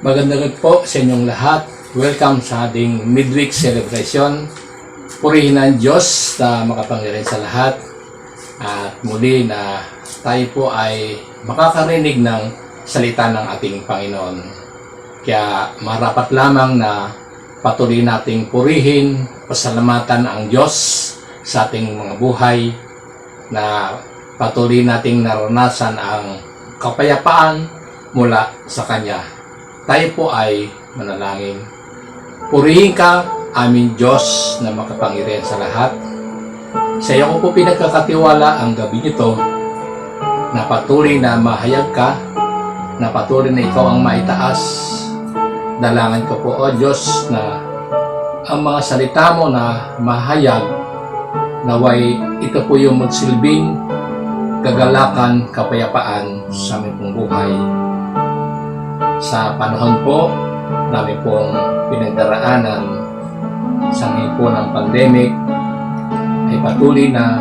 Magandang gabi po sa inyong lahat. Welcome sa ating midweek celebration. Purihin ang Diyos na makapangyarihan sa lahat. At muli na tayo po ay makakarinig ng salita ng ating Panginoon. Kaya marapat lamang na patuloy nating purihin, pasalamatan ang Diyos sa ating mga buhay, na patuloy nating naranasan ang kapayapaan mula sa Kanya. Tayo po ay manalangin. Purihin ka, aming Diyos na makapangyarihan sa lahat. Sa iyo ko po pinagkakatiwala ang gabi nito, na patuloy na mahayag ka, na patuloy na ikaw ang maitaas. Dalangan ko po, O Diyos, na ang mga salita mo na mahayag, naway ito po yung magsilbing kagalakan, kapayapaan sa aming pong buhay. Sa panahon po namin pong pinagdaraanan sa ngayon po ng pandemic, ay patuloy na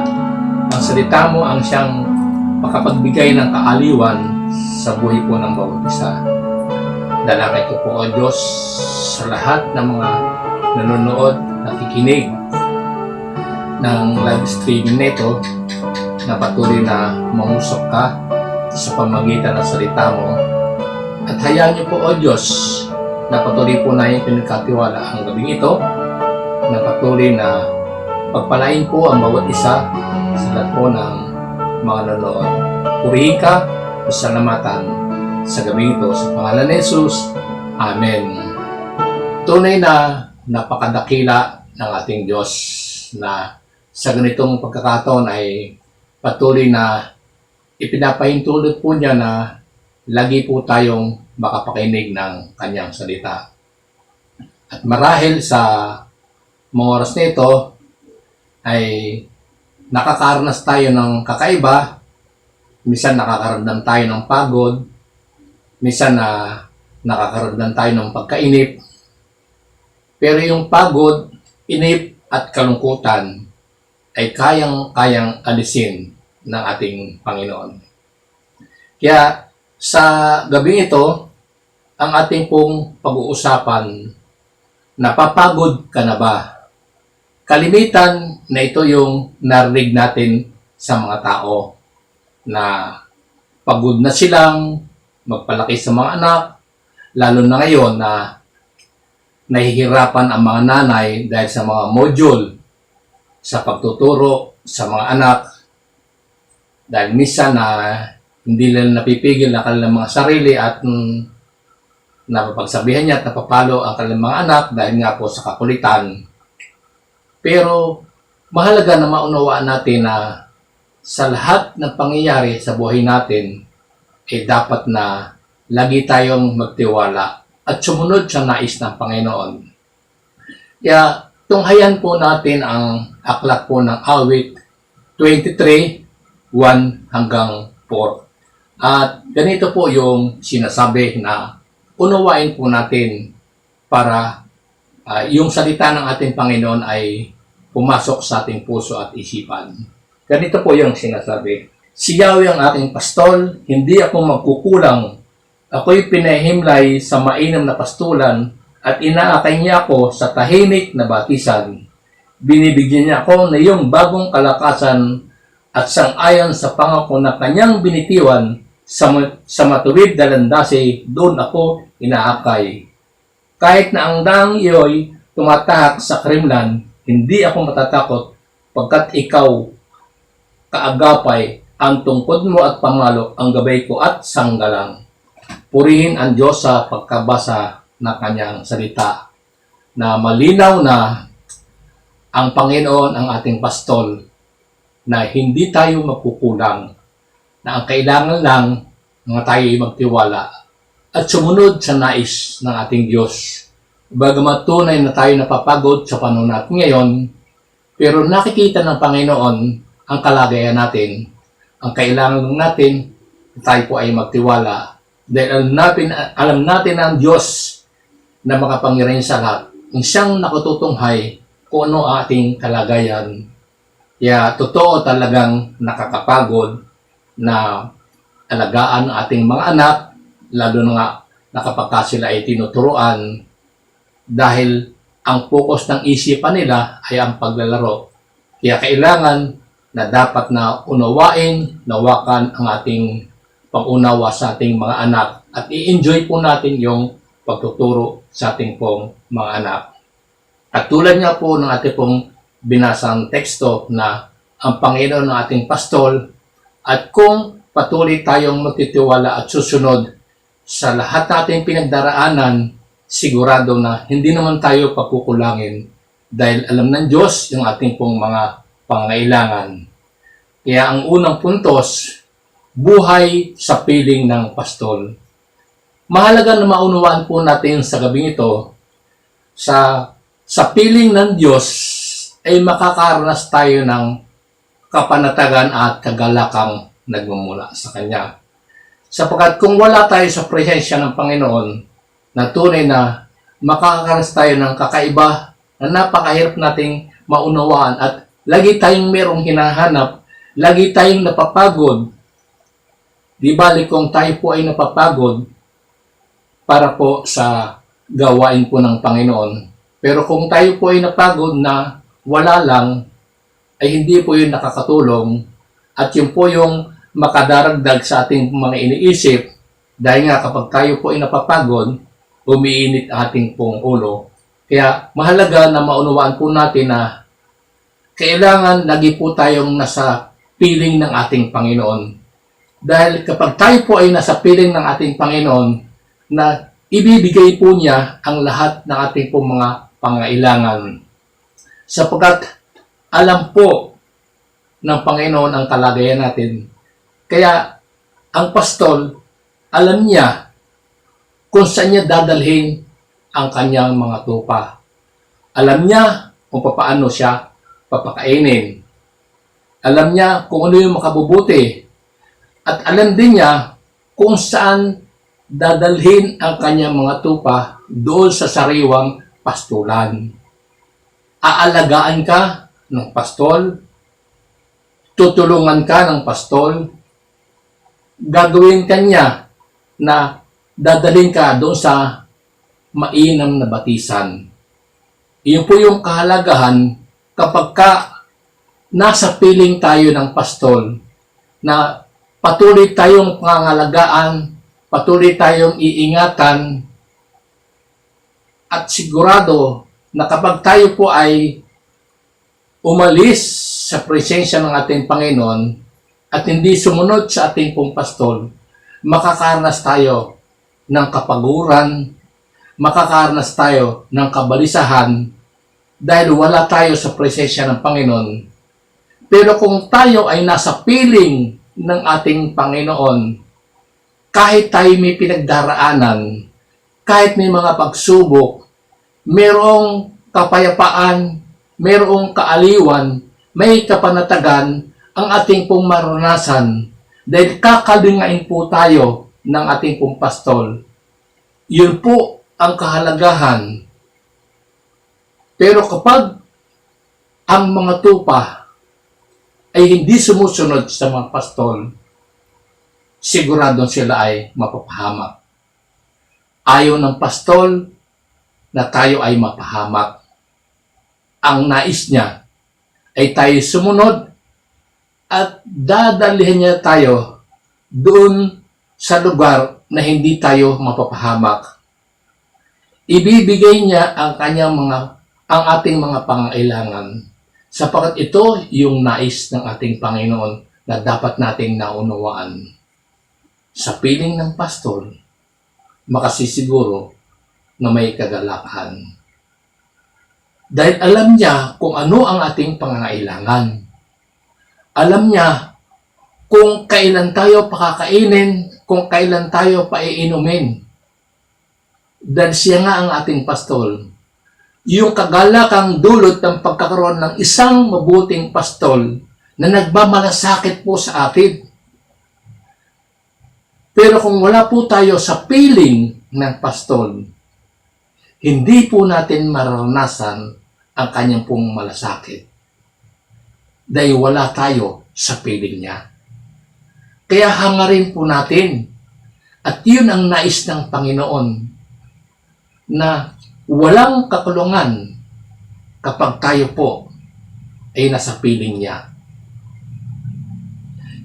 ang salita mo ang siyang makapagbigay ng kaaliwan sa buhay po ng bawat isa. Dalangin ko po, O Diyos, sa lahat ng mga nanonood, nakikinig ng live streaming nito, na patuloy na mangusap ka sa pamagitan ng salita mo. At hayaan niyo po, O Diyos, na patuloy po na yung pinagkatiwala ang gabing ito, na patuloy na pagpalain po ang bawat isa sa lahat po ng mga nanonood. Purihin ka, pasalamatan sa gabing ito sa pangalan ni Jesus. Amen. Tunay na napakadakila ng ating Diyos, na sa ganitong pagkakataon ay patuloy na ipinapahintulot po niya na lagi po tayong makapakinig ng kanyang salita. At marahil sa mga oras na ito ay nakakaranas tayo ng kakaiba. Minsan nakakaramdam tayo ng pagod. Minsan nakakaramdam tayo ng pagkainip. Pero yung pagod, inip at kalungkutan ay kayang-kayang alisin ng ating Panginoon. Kaya sa gabi ito, ang ating pong pag-uusapan, napapagod ka na ba? Kalimitan na ito yung narinig natin sa mga tao, na pagod na silang magpalaki sa mga anak, lalo na ngayon na nahihirapan ang mga nanay dahil sa mga module sa pagtuturo sa mga anak, dahil minsan na hindi nila napipigil ang kanilang mga sarili at napapagsabihan niya at napapalo ang kanilang mga anak dahil nga po sa kakulitan. Pero mahalaga na maunawaan natin na sa lahat ng pangyayari sa buhay natin, dapat na lagi tayong magtiwala at sumunod sa nais ng Panginoon. Kaya tunghayan po natin ang aklat po ng awit 23, 1 hanggang 4. At ganito po yung sinasabi na unawain po natin para yung salita ng ating Panginoon ay pumasok sa ating puso at isipan. Ganito po yung sinasabi. Si Yahweh ang aking pastol, hindi ako magkukulang. Ako'y pinahimlay sa mainam na pastulan at inaakay niya ako sa tahimik na batisan. Binibigyan niya ako ng iyong bagong kalakasan at sang-ayon sa pangako na kanyang binitiwan sa matuwid na landasi, doon ako inaakay. Kahit na ang daang iyo'y tumatahak sa krimlan, hindi ako matatakot pagkat ikaw, kaagapay, ang tungkod mo at pangalo, ang gabay ko at sanggalang. Purihin ang Diyos sa pagkabasa ng kanyang salita, na malinaw na ang Panginoon ang ating pastol, na hindi tayo magkukulang, na ang kailangan lang mga tayo ay magtiwala at sumunod sa nais ng ating Diyos. Bagamat tunay na tayo napapagod sa panahon natin ngayon, pero nakikita ng Panginoon ang kalagayan natin. Ang kailangan lang natin, tayo po ay magtiwala. Dahil alam natin ang Diyos na makapangyarihan sa lahat, ang siyang nakatutunghay kung ano ating kalagayan. Kaya totoo talagang nakakapagod na alagaan ang ating mga anak, lalo na nga na kapag sila ay tinuturuan dahil ang focus ng isipan nila ay ang paglalaro. Kaya kailangan na dapat na unawain, nawakan ang ating pangunawa sa ating mga anak at i-enjoy po natin yung pagtuturo sa ating pong mga anak. At tulad nga po ng ating pong binasang teksto na ang Panginoon ng ating pastol at kung patuloy tayong magtitiwala at susunod sa lahat nating pinagdaraanan, sigurado na hindi naman tayo pakukulangin dahil alam ng Diyos yung ating pong mga pangailangan. Kaya ang unang puntos, buhay sa piling ng pastol. Mahalaga na maunawaan po natin sa gabing ito, sa piling ng Diyos ay makakaranas tayo ng kapanatagan at kagalakang nagmumula sa Kanya. Sapagkat kung wala tayo sa presensya ng Panginoon, na tunay na makakaranas tayo ng kakaiba na napakahirap nating maunawaan at lagi tayong merong hinahanap, lagi tayong napapagod. Di bali kung tayo po ay napapagod para po sa gawain po ng Panginoon. Pero kung tayo po ay napagod na wala lang, ay hindi po yun nakakatulong at yun po yung makadaragdag sa ating mga iniisip dahil nga kapag tayo po ay napapagod, umiinit ating pong ulo. Kaya mahalaga na maunawaan po natin na kailangan lagi po tayong nasa piling ng ating Panginoon. Dahil kapag tayo po ay nasa piling ng ating Panginoon, na ibibigay po niya ang lahat ng ating pong mga pangailangan. Sapagkat alam po ng Panginoon ang kalagayan natin. Kaya ang pastol, alam niya kung saan niya dadalhin ang kanyang mga tupa. Alam niya kung paano siya papakainin. Alam niya kung ano yung makabubuti. At alam din niya kung saan dadalhin ang kanyang mga tupa doon sa sariwang pastulan. Aalagaan ka ng pastol, tutulungan ka ng pastol, gagawin kanya na dadalhin ka doon sa mainam na batisan. Iyon po yung kahalagahan kapag nasa piling tayo ng pastol na patuloy tayong pangangalagaan, patuloy tayong iingatan at sigurado na kapag tayo po ay umalis sa presensya ng ating Panginoon at hindi sumunod sa ating pong pastol, makakaranas tayo ng kapaguran, makakaranas tayo ng kabalisahan dahil wala tayo sa presensya ng Panginoon. Pero kung tayo ay nasa piling ng ating Panginoon, kahit tayo may pinagdaraanan, kahit may mga pagsubok, mayroong kapayapaan, mayroong kaaliwan, may kapanatagan ang ating pong maranasan dahil kakalingain po tayo ng ating pong pastol. Yun po ang kahalagahan. Pero kapag ang mga tupa ay hindi sumusunod sa mga pastol, siguradong sila ay mapapahamak. Ayaw ng pastol na tayo ay mapahamak. Ang nais niya ay tayo sumunod at dadalhin niya tayo doon sa lugar na hindi tayo mapapahamak. Ibibigay niya ang ating mga pangailangan. Sapagkat ito yung nais ng ating Panginoon na dapat nating naunawaan. Sa piling ng pastol, makasisiguro na may kagalakan. Dahil alam niya kung ano ang ating pangangailangan. Alam niya kung kailan tayo pakakainin, kung kailan tayo paiinumin. Dahil siya nga ang ating pastol. Yung kagalakang dulot ng pagkakaroon ng isang mabuting pastol na nagmamalasakit po sa atin. Pero kung wala po tayo sa piling ng pastol, hindi po natin mararanasan ang kanyang pong malasakit. Dahil wala tayo sa piling niya. Kaya hangarin po natin. At yun ang nais ng Panginoon, na walang kakulungan kapag tayo po ay nasa piling niya.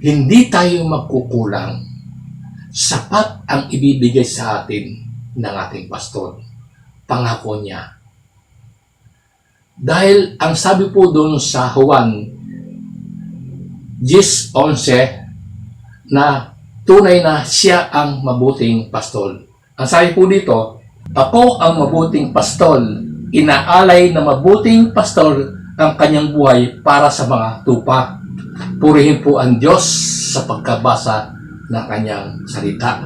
Hindi tayo magkukulang. Sapat ang ibibigay sa atin ng ating pastor. Pangako niya. Dahil ang sabi po doon sa Juan 10:11 na tunay na siya ang mabuting pastol. Ang sabi po dito, ako ang mabuting pastol, inaalay na mabuting pastol ang kanyang buhay para sa mga tupa. Purihin po ang Diyos sa pagkabasa ng kanyang salita.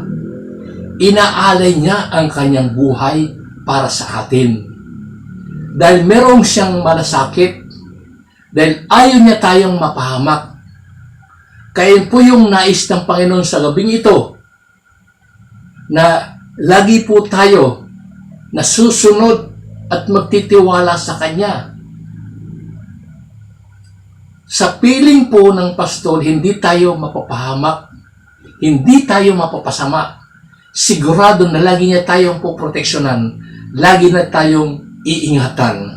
Inaalay niya ang kanyang buhay para sa atin. Dahil merong siyang malasakit, dahil ayaw niya tayong mapahamak. Kaya po yung nais ng Panginoon sa gabing ito, na lagi po tayo na susunod at magtitiwala sa Kanya. Sa piling po ng pastol, hindi tayo mapapahamak, hindi tayo mapapasama. Sigurado na lagi niya tayong poproteksyonan, lagi na tayong iingatan.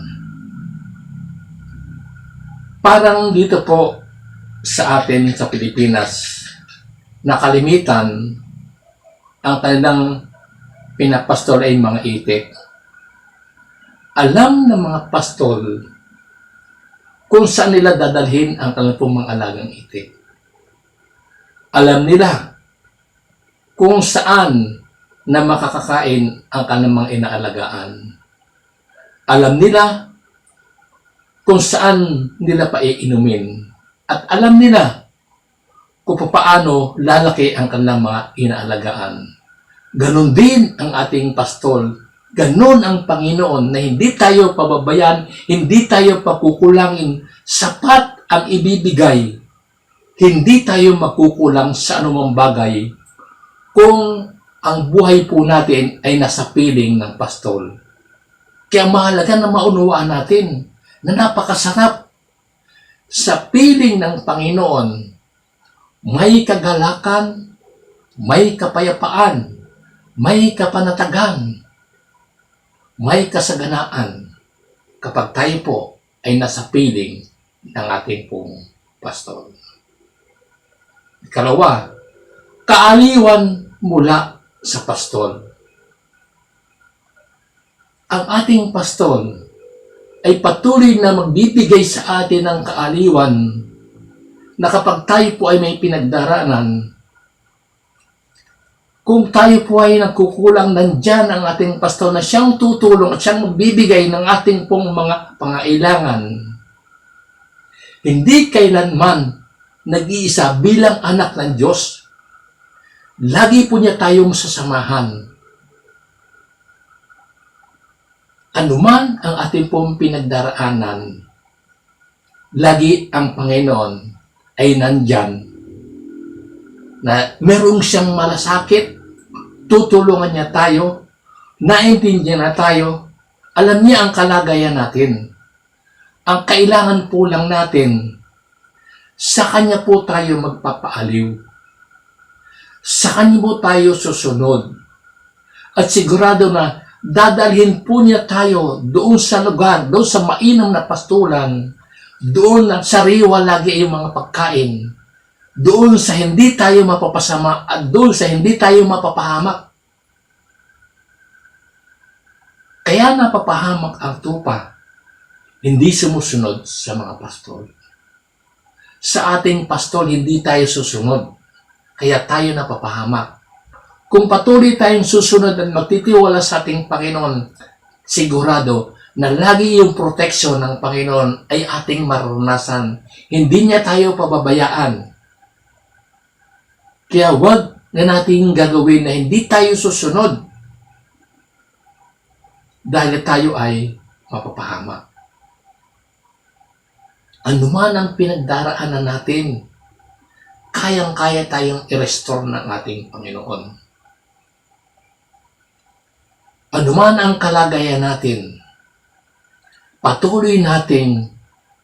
Parang dito po sa atin sa Pilipinas, nakalimitan ang kanilang pinapastol ay mga itik. Alam ng mga pastol kung saan nila dadalhin ang kanilang mga alagang itik. Alam nila kung saan na makakakain ang kanilang mga inaalagaan. Alam nila kung saan nila paiinumin. At alam nila kung paano lalaki ang kanilang mga inaalagaan. Ganon din ang ating pastol. Ganon ang Panginoon na hindi tayo pababayan, hindi tayo pakukulangin. Sapat ang ibibigay. Hindi tayo makukulang sa anumang bagay kung ang buhay po natin ay nasa piling ng pastol. Kaya mahalaga na maunawaan natin na napakasarap sa piling ng Panginoon. May kagalakan, may kapayapaan, may kapanatagan, may kasaganaan kapag tayo po ay nasa piling ng ating pong pastor. Ikalawa, kaaliwan mula sa pastor. Ang ating pastor ay patuloy na magbibigay sa atin ng kaaliwan na kapag tayo po ay may pinagdaraanan, kung tayo po ay nagkukulang, nandyan ang ating pastor na siyang tutulong at siyang magbibigay ng ating pong mga pangailangan. Hindi kailanman nag-iisa bilang anak ng Diyos. Lagi po niya tayong sasamahan. Anuman ang ating pong pinagdaraanan, lagi ang Panginoon ay nandyan na merong siyang malasakit, tutulungan niya tayo, naintindihan na tayo, alam niya ang kalagayan natin. Ang kailangan po lang natin, sa Kanya po tayo magpapaaliw. Sa Kanya po tayo susunod. At sigurado na dadalhin po niya tayo doon sa lugar, doon sa mainam na pastulan, doon na sariwa lagi ay mga pagkain, doon sa hindi tayo mapapasama at doon sa hindi tayo mapapahamak. Kaya napapahamak ang tupa, hindi sumusunod sa mga pastol. Sa ating pastol, hindi tayo susunod, kaya tayo napapahamak. Kung patuloy tayong susunod at magtitiwala sa ating Panginoon, sigurado na lagi yung proteksyon ng Panginoon ay ating maranasan. Hindi niya tayo pababayaan. Kaya wag na natin gagawin na hindi tayo susunod dahil tayo ay mapapahamak. Ano man ang pinagdaraanan natin, kayang-kaya tayong i-restore ng ating Panginoon. Ano man ang kalagayan natin, patuloy nating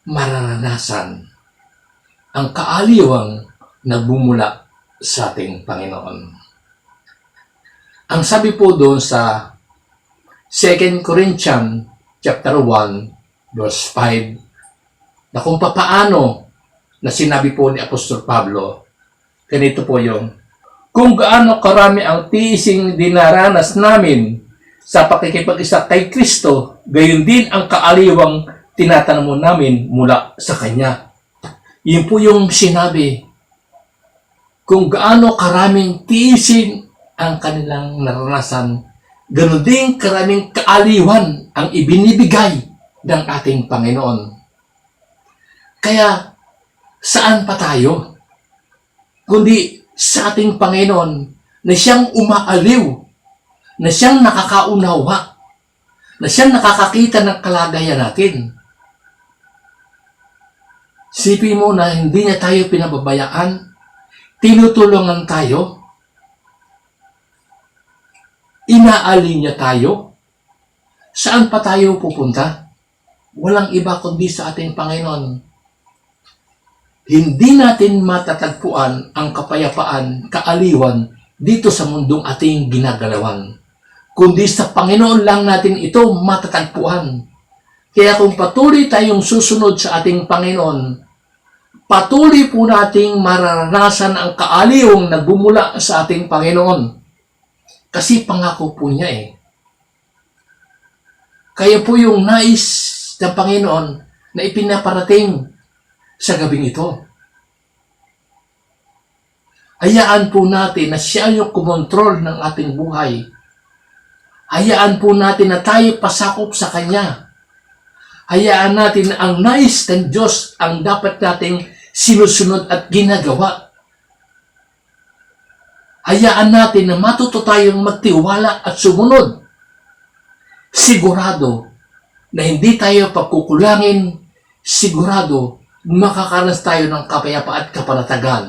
mararanasan ang kaaliwang na bumula sa ating Panginoon. Ang sabi po doon sa 2 Corinthians chapter 1 verse 5 na kung papaano na sinabi po ni Apostol Pablo, ganito po yung, kung gaano karami ang tiising dinaranas namin sa pakikipag-isa kay Kristo, gayon din ang kaaliwang tinatanamo namin mula sa Kanya. Yun po yung sinabi, kung gaano karaming tiising ang kanilang naranasan, ganoon din karaming kaaliwan ang ibinibigay ng ating Panginoon. Kaya, saan pa tayo? Kundi sa ating Panginoon na siyang umaaliw, na siyang nakakaunawa, na siyang nakakakita ng kalagayan natin. Sipin mo na hindi niya tayo pinababayaan, tinutulungan tayo, inaali niya tayo. Saan pa tayo pupunta? Walang iba kundi sa ating Panginoon. Hindi natin matatagpuan ang kapayapaan, kaaliwan dito sa mundong ating ginagalawan, kundi sa Panginoon lang natin ito matatagpuan. Kaya kung patuloy tayong susunod sa ating Panginoon, patuloy po nating mararanasan ang kaaliwang nagbumula sa ating Panginoon. Kasi pangako po niya eh. Kaya po yung nais ng Panginoon na ipinaparating sa gabing ito. Hayaan po natin na siya yung kumontrol ng ating buhay. Hayaan po natin na tayo pasakop sa Kanya. Hayaan natin na ang nais ng Diyos ang dapat nating sinusunod at ginagawa. Hayaan natin na matuto tayong magtiwala at sumunod. Sigurado na hindi tayo pagkukulangin, sigurado makakaranas tayo ng kapayapaan at kapanatagan.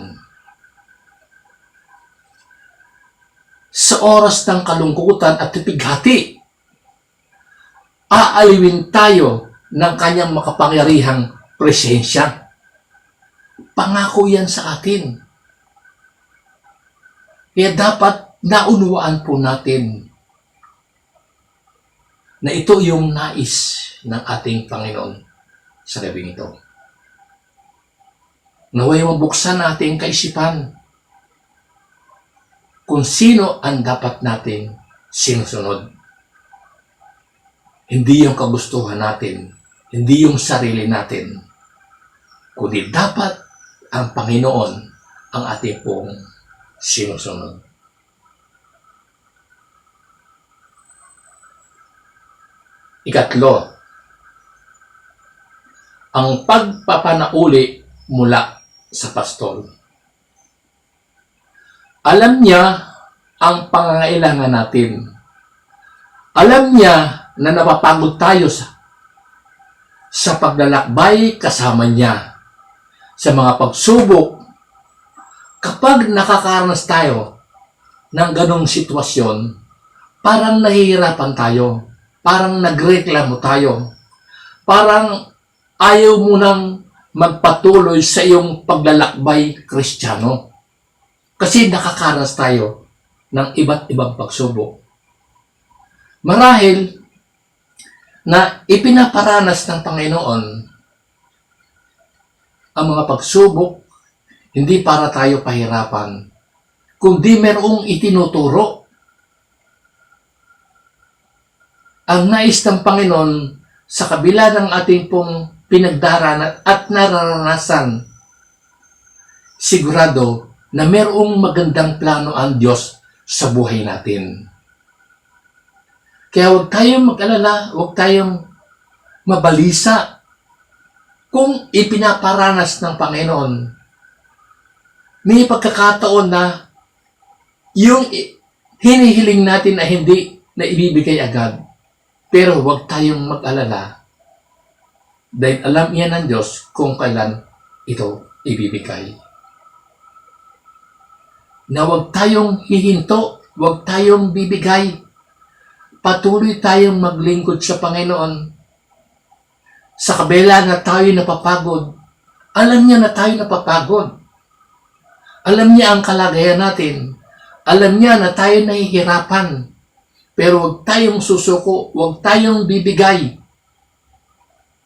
Sa oras ng kalungkutan at tipighati, aaliwin tayo ng Kanyang makapangyarihang presensya. Pangako yan sa atin. Kaya dapat naunawaan po natin na ito yung nais ng ating Panginoon sa gabing ito. Naway mabuksan natin kaisipan kung sino ang dapat nating sinusunod. Hindi yung kagustuhan natin, hindi yung sarili natin, kundi dapat ang Panginoon ang ating pong sinusunod. Ikatlo, ang pagpapanauli mula sa pastol. Alam niya ang pangangailangan natin. Alam niya na napapagod tayo sa paglalakbay kasama niya. Sa mga pagsubok, kapag nakakaranas tayo ng ganong sitwasyon, parang nahihirapan tayo, parang nagreklamo tayo, parang ayaw mo nang magpatuloy sa iyong paglalakbay Kristiyano. Kasi nakakaranas tayo ng iba't ibang pagsubok. Marahil na ipinaparanas ng Panginoon ang mga pagsubok hindi para tayo pahirapan, kundi merong itinuturo. Ang nais ng Panginoon sa kabila ng ating pong pinagdaranan at nararanasan, sigurado na merong magandang plano ang Diyos sa buhay natin. Kaya huwag tayong mag-alala, huwag tayong mabalisa kung ipinaparanas ng Panginoon. May pagkakataon na yung hinihiling natin na hindi na ibibigay agad. Pero huwag tayong mag-alala dahil alam niya ng Diyos kung kailan ito ibibigay. Na huwag tayong hihinto, huwag tayong bibigay. Patuloy tayong maglingkod sa Panginoon. Sa kabila na tayo napapagod, alam niya na tayo napapagod. Alam niya ang kalagayan natin. Alam niya na tayo nahihirapan. Pero huwag tayong susuko, huwag tayong bibigay.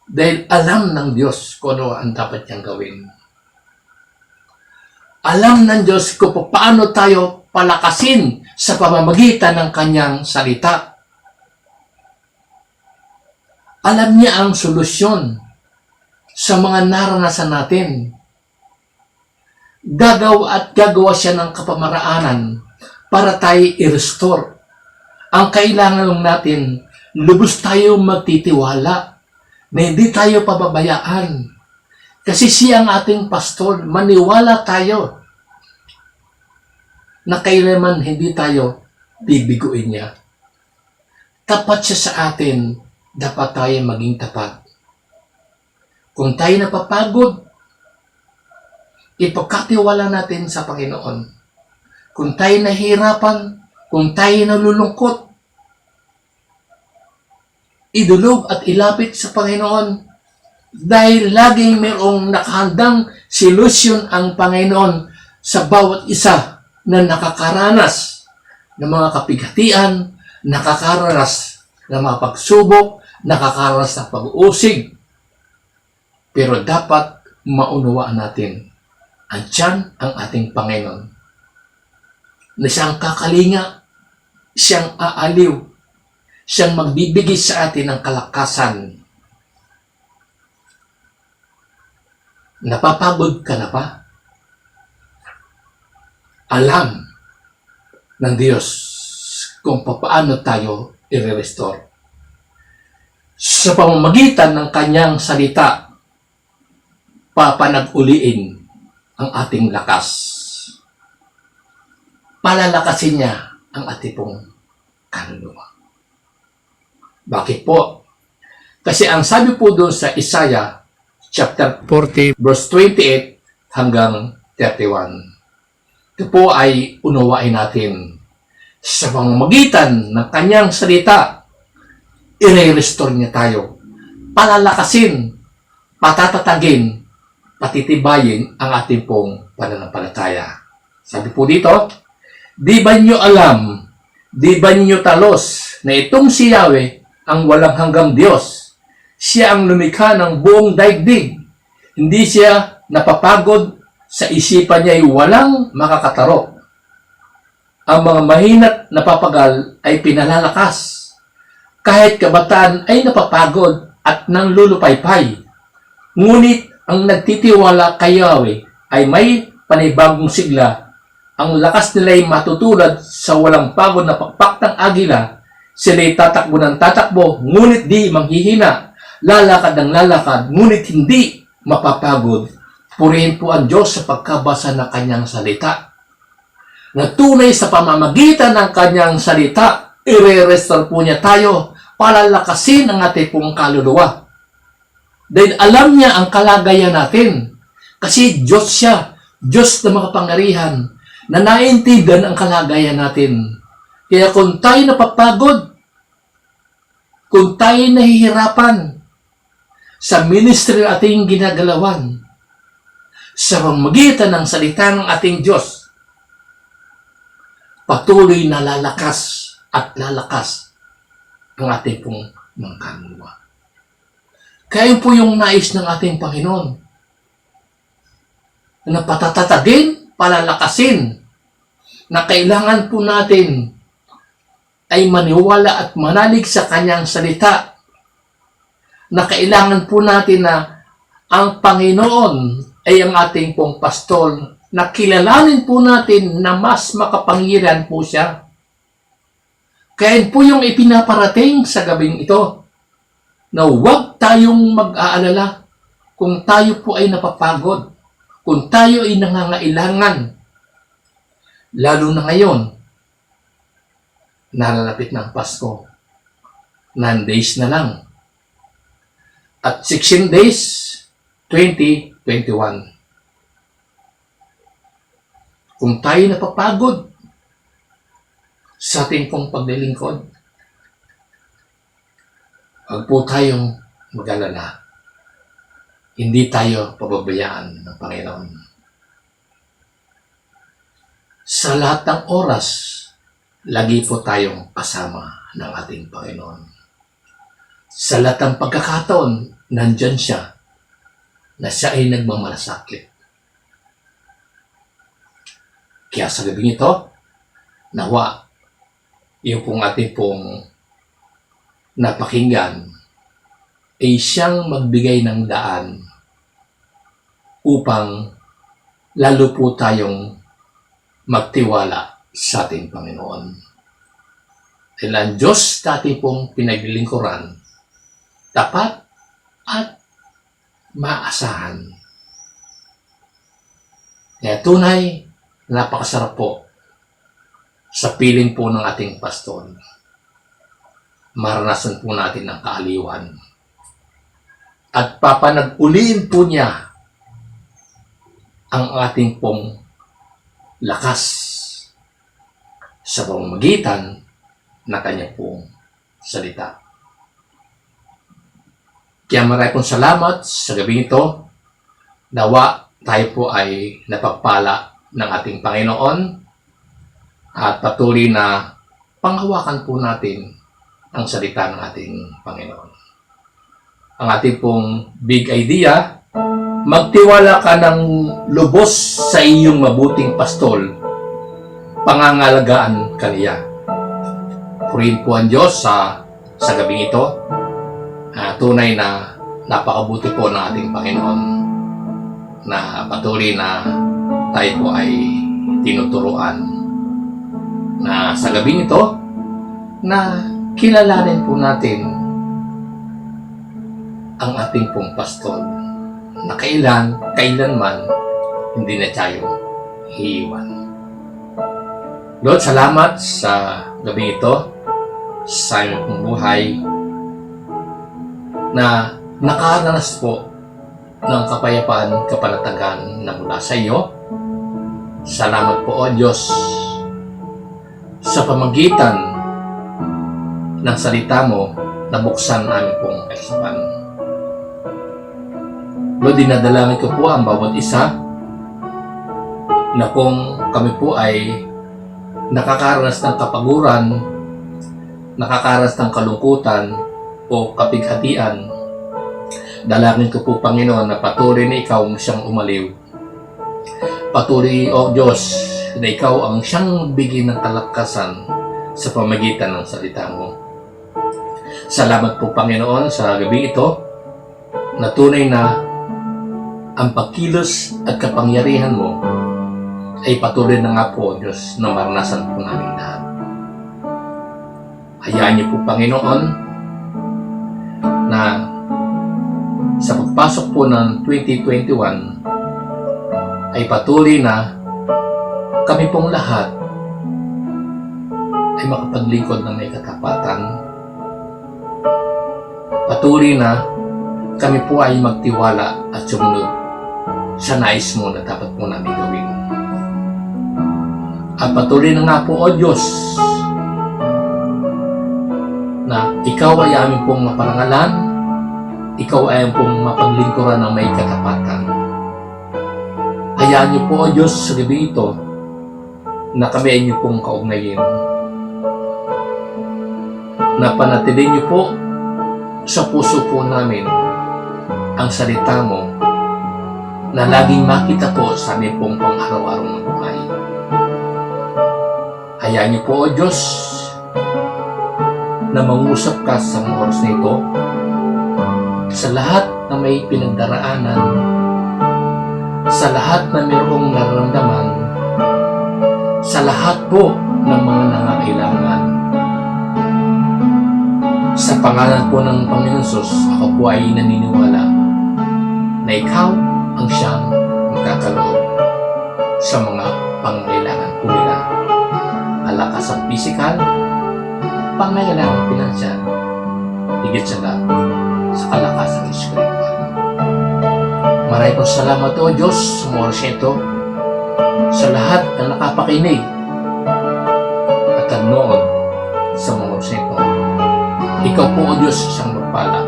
Dahil alam ng Diyos kung ano ang dapat niyang gawin. Alam ng Diyos kung paano tayo palakasin sa pamamagitan ng kanyang salita. Alam niya ang solusyon sa mga naranasan natin. Gagawa siya ng kapamaraanan para tayo i-restore. Ang kailangan lang natin, lubos tayo magtitiwala na hindi tayo pababayaan. Kasi siya ang ating pastor, maniwala tayo na kailanman hindi tayo bibiguin niya. Tapat siya sa atin, dapat tayo maging tapat. Kung tayo napapagod, ipagkatiwala natin sa Panginoon. Kung tayo nahihirapan, kung tayo nalulungkot, idulog at ilapit sa Panginoon dahil laging mayroong nakahandang solusyon ang Panginoon sa bawat isa na nakakaranas ng mga kapighatian, nakakaranas ng mga pagsubok, nakakaranas ng pag-uusig. Pero dapat maunawaan natin, andyan ang ating Panginoon na siyang kakalinga, siyang aaliw, siyang magbibigay sa atin ng kalakasan. Napapagod ka na ba? Alam ng Diyos kung paano tayo i-restore. Sa pamamagitan ng kanyang salita, papanag-uliin ang ating lakas. Palalakasin niya ang ating pong kaluluwa. Bakit po? Kasi ang sabi po doon sa Isaiah chapter 40 verse 28 hanggang 31. Ito po ay unawain natin. Sa pamamagitan ng kanyang salita, i-restore niya tayo. Palalakasin, patatatagin, patitibayin ang ating pong pananampalataya. Sabi po dito, di ba niyo alam, di ba niyo talos na itong si Yahweh ang walang hanggang Diyos? Siya ang lumikha ng buong daigdig. Hindi siya napapagod, sa isipan niya ay walang makakataro. Ang mga mahinat na papagal ay pinalalakas. Kahit kabataan ay napapagod at nanglulupaypay. Ngunit ang nagtitiwala kay Yahweh ay may panibagong sigla. Ang lakas nila ay matutulad sa walang pagod na pakpak ng agila. Sila'y tatakbo ng tatakbo, ngunit di manghihina. Lalakad ng lalakad, ngunit hindi mapapagod. Purihin po ang Diyos sa pagkabasa ng kanyang salita. Na tunay sa pamamagitan ng kanyang salita, i-restore po niya tayo, palalakasin ang ating pong kaluluwa. Dahil alam niya ang kalagayan natin. Kasi Diyos siya, Diyos na makapangyarihan, na naintindihan ang kalagayan natin. Kaya kung tayo napapagod, kung tayo nahihirapan sa ministry na ating ginagalawan, sa pamamagitan ng salita ng ating Diyos, patuloy na lalakas at lalakas ang ating pong mga kaluluwa. Kaya yun po yung nais ng ating Panginoon, na patatatagin, palalakasin, na kailangan po natin ay maniwala at manalig sa kanyang salita, na kailangan po natin na ang Panginoon ay ang ating pong pastol, na kilalanin po natin na mas makapangyarihan po siya. Kaya po yung ipinaparating sa gabing ito, na huwag tayong mag-aalala kung tayo po ay napapagod, kung tayo ay nangangailangan. Lalo na ngayon, nalalapit ng Pasko. 9 days na lang. At 16 days, 2021. Kung tayo napapagod sa ating pong paglilingkod, huwag po tayong mag-alala. Hindi tayo pababayaan ng Panginoon. Sa lahat ng oras, lagi po tayong kasama ng ating Panginoon. Sa lahat ng pagkakataon, nandyan siya na siya ay nagmamalasakit. Kaya sa gabing ito, nawa, yung pong ating pong napakinggan ay siyang magbigay ng daan upang lalo po tayong magtiwala sa ating Panginoon. Dahil ang Diyos dati pong pinaglilingkuran, tapat at maasahan. Kaya tunay, napakasarap po sa piling po ng ating pastor. Maranasan po natin ang kaaliwan. At papanag-uliin po niya ang ating pong lakas sa pamamagitan na kanya pong salita. Kaya maraming pong salamat sa gabi ito. Nawa tayo po ay napagpala ng ating Panginoon at patuloy na panghawakan po natin ang salita ng ating Panginoon. Ang ating pong big idea, magtiwala ka ng lubos sa iyong mabuting pastol, pangangalagaan ka niya. Purihin po ang Diyos sa gabing ito. Tunay na napakabuti po ng ating Panginoon na patuloy na tayo po ay tinuturuan na sa gabing ito na kilalanin po natin ang ating pong pastol na kailanman hindi na tayo iiwan. Lord, salamat sa gabi ito, sa aming pong buhay, na nakaranas po ng kapayapaan, kapanatagan na mula sa iyo. Salamat po, O Diyos, sa pamagitan ng salita mo na buksan aming pong kaisipan. Lord, dinadalangin ko po ang bawat isa na kung kami po ay nakakaranas ng kapaguran, nakakaranas ng kalungkutan o kapighatian, dalangin ko po, Panginoon, na patuloy na ikaw ang siyang umaliw. Patuloy, O Diyos, na ikaw ang siyang bigyan ng kalakasan sa pamagitan ng salita mo. Salamat po, Panginoon, sa gabi ito na tunay na ang pagkilos at kapangyarihan mo ay patuloy na nga po, Diyos, na maranasan po namin lahat. Hayaan niyo po, Panginoon, na sa pagpasok po ng 2021 ay patuloy na kami pong lahat ay makapaglingkod ng may katapatan. Patuloy na kami po ay magtiwala at sumunod sa nais mo na dapat po namin gawin. At patuloy na nga po, O Diyos, na ikaw ay aming pong maparangalan, ikaw ay aming pong mapaglingkuran ng may katapatan. Hayaan niyo po, O Diyos, sa gabi ito na kami ay niyo pong kaugnayin. Na panatilin niyo po sa puso po namin ang salita mo na laging makita po sa aming pong pang-araw-araw ng buhay. Hayaan niyo po, O Diyos, na mangusap ka sa mga oras na ito sa lahat na may pinagdaraanan, sa lahat na mayroong nararamdaman, sa lahat po ng mga nangangailangan. Sa pangalan po ng Panginoon Sus, ako po ay naniniwala na ikaw ang siyang magkakaloob sa mga pangangailangan po nila. Alakas ang pisikal, pangangailangan pinansyal, higit sa lahat sa kalakasan ng espiritual. Maraming pong salamat, O Diyos, sa mga oras ito, sa lahat na nakapakinig at nanood sa mga oras ito. Ikaw po, O Diyos, isang magpala.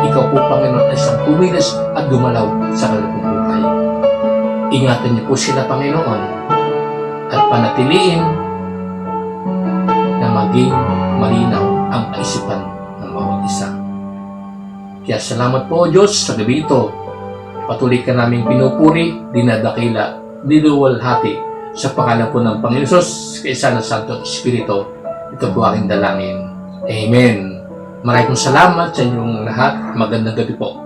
Ikaw po, Panginoon, ay isang kumilos at gumalaw sa kanilang buhay. Ingatan niyo po sila, Panginoon, at panatiliin na maging malinaw ang kaisipan ng bawat isa. Kaya salamat po, Diyos, sa gabi ito. Patuloy ka naming pinupuri, dinadakila, diluwalhati sa pangalan po ng Panginoon Hesus, kaisa ng Santo Espiritu. Ito po aking dalangin. Amen. Maraming salamat sa inyong lahat. Magandang gabi po.